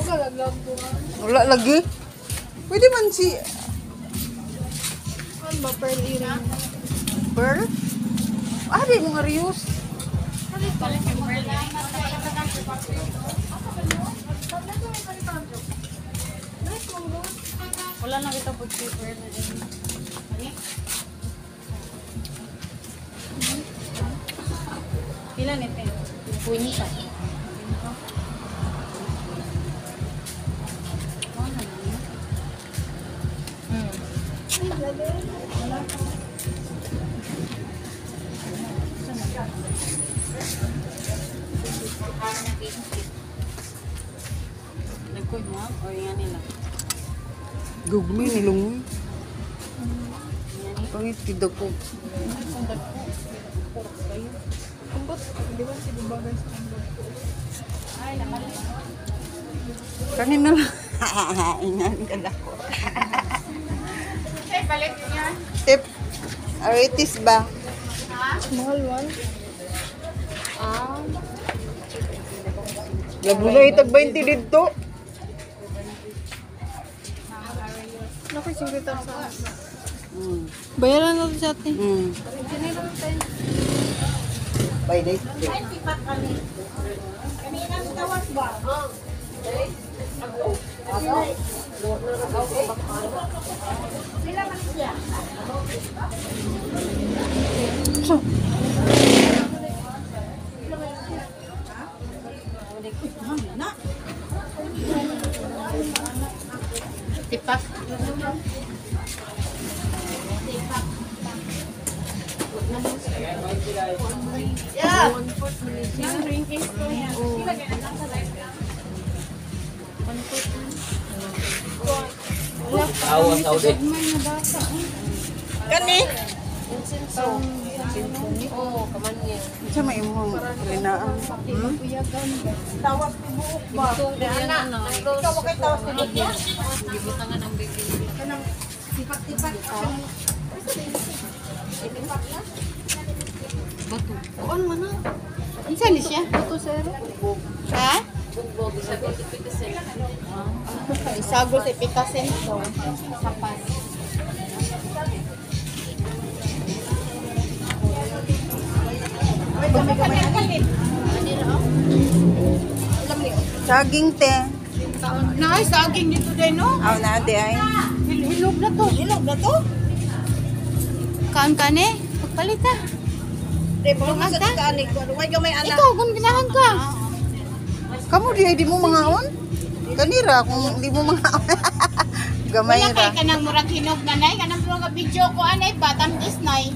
Wala lagi. Pwede man si... Ano ba pearl earring? Pearl? Ah, di mo nga Rios. Wala lang kita po cheaper na din. Pila nito? Puwinta. Nagkoy mo o yan nila? Gugmi nilungoy. Pangit tidak ko. Kumbot, di ba si Bubagan sa kumbot? Ay, naman. Kanina lang. Ingan ka na ko. Ay, balik niya. Tip. Aritis ba? Small one. Ah. Labulay tag 20 dito. Naku, 50,000. Bayaran natin sa atin. By day. So. Tipak. Yeah. Awas Saudi. Kani? Oh, kamanyan. Sa may imong kalinaan. Tawas ni buok ba? Ikaw mo kay tawas ni buok ba? Gibutangan ang baby. Kanang tipak-tipak. Bato. Kuan man na. Insa ni siya? Bato sir. Ha? Bugbog sa pikasen. Isagol sa pikasen so sapas. Saging te. Naay saging dito din no? Aw na di ay. Hilog na to. Hilog na to? Kaan ka ne? Pagpalita. Mas ka kanik ko. Why gamay anak? Ikaw, kung ginahan ka. Kamu di mo mangaon? Kanira kung di mo mangaon. Gamay Wala kay ra. ka nang murag hinog na nay. Kanang mga video ko anay ba? Tamis nay.